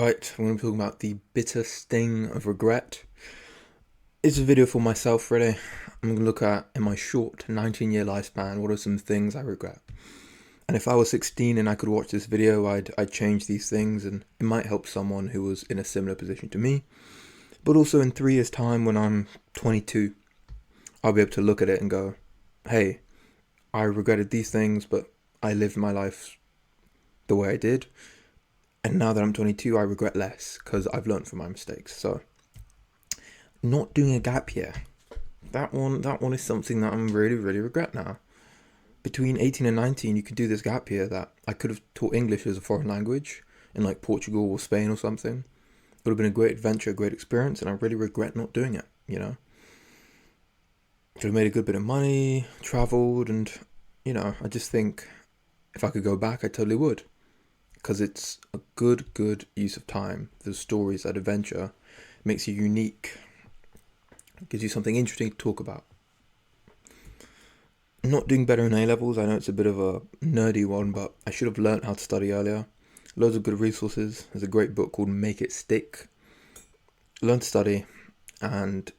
Right, I'm going to be talking about the bitter sting of regret. It's a video for myself, really. I'm going to look at, in my short 19-year lifespan, what are some things I regret. And if I was 16 and I could watch this video, I'd change these things, and it might help someone who was in a similar position to me. But also in 3 years' time, when I'm 22, I'll be able to look at it and go, hey, I regretted these things, but I lived my life the way I did. And now that I'm 22, I regret less because I've learned from my mistakes. So, not doing a gap year, that one is something that I'm really regret now. Between 18 and 19, you could do this gap year that I could have taught English as a foreign language in like Portugal or Spain or something. It would have been a great adventure, a great experience, and I really regret not doing it. Could have made a good bit of money, travelled, and I just think if I could go back, I totally would. Because it's a good use of time. The stories, that adventure, makes you unique. It gives you something interesting to talk about. Not doing better in A-levels, I know it's a bit of a nerdy one, but I should have learnt how to study earlier. Loads of good resources. There's a great book called Make It Stick. Learn to study, and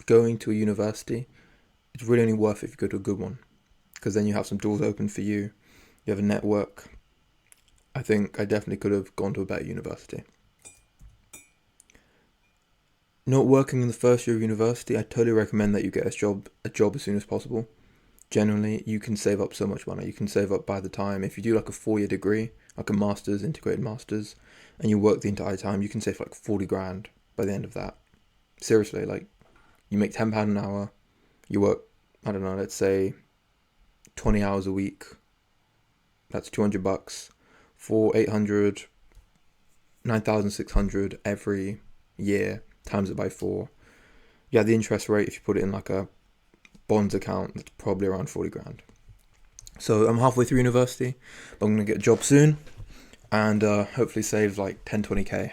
going to a university, it's really only worth it if you go to a good one. Because then you have some doors open for you. You have a network. I think I definitely could have gone to a better university. Not working in the first year of university, I totally recommend that you get a job as soon as possible. Generally, you can save up so much money. You can save up by the time, if you do like a 4-year degree, like a master's, integrated master's, and you work the entire time, you can save like 40 grand by the end of that. Seriously, like, you make £10 an hour, you work, I don't know, let's say 20 hours a week, that's $200, for 800, 9,600 every year, times it by 4. Yeah, the interest rate, if you put it in like a bonds account, that's probably around 40 grand. So I'm halfway through university, but I'm going to get a job soon, and hopefully save like 10, 20k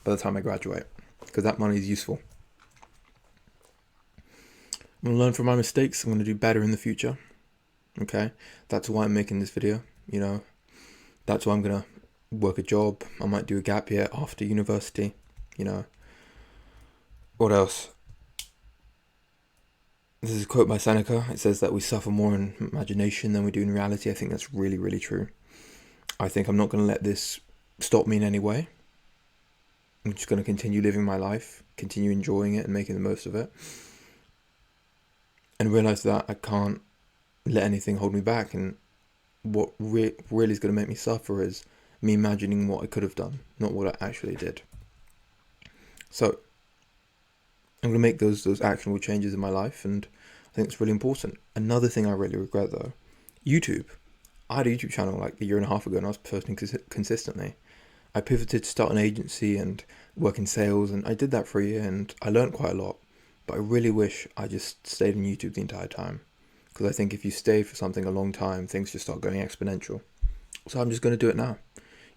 by the time I graduate, because that money is useful. I'm going to learn from my mistakes. I'm going to do better in the future. Okay, that's why I'm making this video. That's why I'm going to work a job. I might do a gap year after university. What else? This is a quote by Seneca. It says that we suffer more in imagination than we do in reality. I think that's really true. I think I'm not going to let this stop me in any way. I'm just going to continue living my life, continue enjoying it and making the most of it. And realize that I can't let anything hold me back. And what really is going to make me suffer is me imagining what I could have done, not what I actually did. So I'm going to make those actionable changes in my life, and I think it's really important. Another thing I really regret, though, YouTube. I had a YouTube channel like a year and a half ago, and I was posting consistently. I pivoted to start an agency and work in sales, and I did that for a year, and I learned quite a lot. But I really wish I just stayed on YouTube the entire time, because I think if you stay for something a long time, things just start going exponential. So I'm just going to do it now.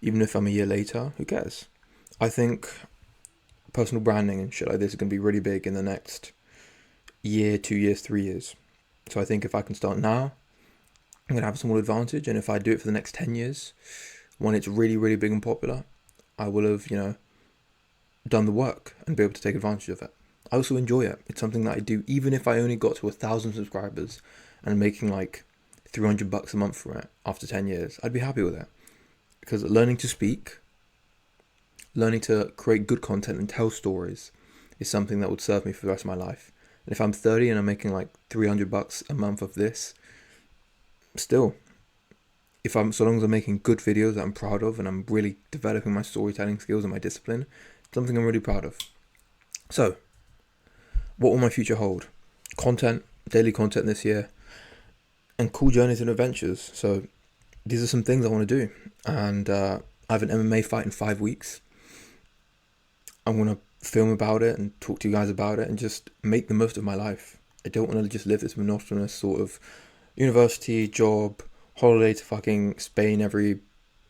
Even if I'm a year later, who cares? I think personal branding and shit like this is going to be really big in the next year, 2 years, 3 years. So I think if I can start now, I'm going to have a small advantage. And if I do it for the next 10 years, when it's really big and popular, I will have, done the work and be able to take advantage of it. I also enjoy it. It's something that I do, even if I only got to 1,000 subscribers and making like $300 a month from it after 10 years, I'd be happy with it. Because learning to speak, learning to create good content and tell stories is something that would serve me for the rest of my life. And if I'm 30 and I'm making like $300 a month of this, still, so long as I'm making good videos that I'm proud of and I'm really developing my storytelling skills and my discipline, it's something I'm really proud of. So, what will my future hold? Content, daily content this year, and cool journeys and adventures. So, these are some things I want to do. And I have an MMA fight in 5 weeks. I'm going to film about it and talk to you guys about it and just make the most of my life. I don't want to just live this monotonous sort of university, job, holiday to fucking Spain every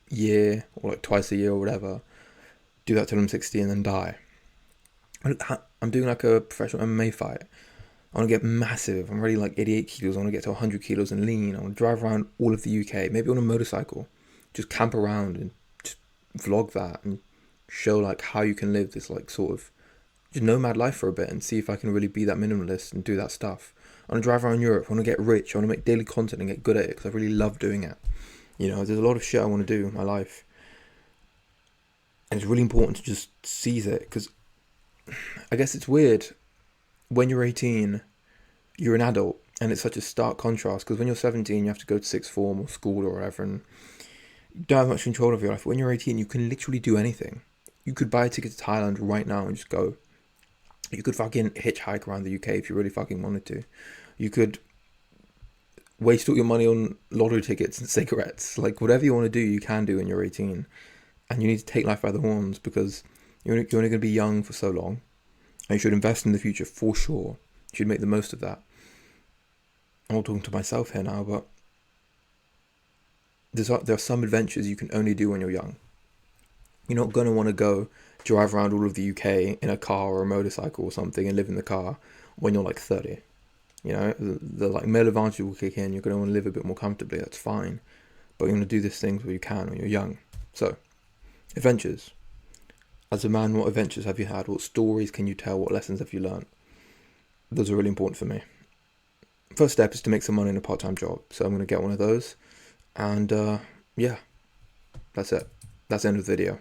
year or like twice a year or whatever. Do that till I'm 60 and then die. I'm doing like a professional MMA fight. I want to get massive. I'm already like 88 kilos. I want to get to 100 kilos and lean. I want to drive around all of the UK, maybe on a motorcycle. Just camp around and just vlog that and show like how you can live this like sort of just nomad life for a bit and see if I can really be that minimalist and do that stuff. I want to drive around Europe. I want to get rich. I want to make daily content and get good at it because I really love doing it. You know, there's a lot of shit I want to do in my life. And it's really important to just seize it because I guess it's weird. When you're 18, you're an adult and it's such a stark contrast because when you're 17, you have to go to sixth form or school or whatever and you don't have much control of your life. When you're 18, you can literally do anything. You could buy a ticket to Thailand right now and just go. You could fucking hitchhike around the UK if you really fucking wanted to. You could waste all your money on lottery tickets and cigarettes. Like, whatever you want to do, you can do when you're 18. And you need to take life by the horns because you're only going to be young for so long. And you should invest in the future for sure. You should make the most of that. I'm all talking to myself here now, but there are some adventures you can only do when you're young. You're not going to want to go drive around all of the UK in a car or a motorcycle or something and live in the car when you're like 30. You know, the like male advantage will kick in. You're going to want to live a bit more comfortably. That's fine. But you want to do these things where you can when you're young. So, adventures. As a man, what adventures have you had? What stories can you tell? What lessons have you learned? Those are really important for me. First step is to make some money in a part-time job. So I'm going to get one of those. And yeah, that's it. That's the end of the video.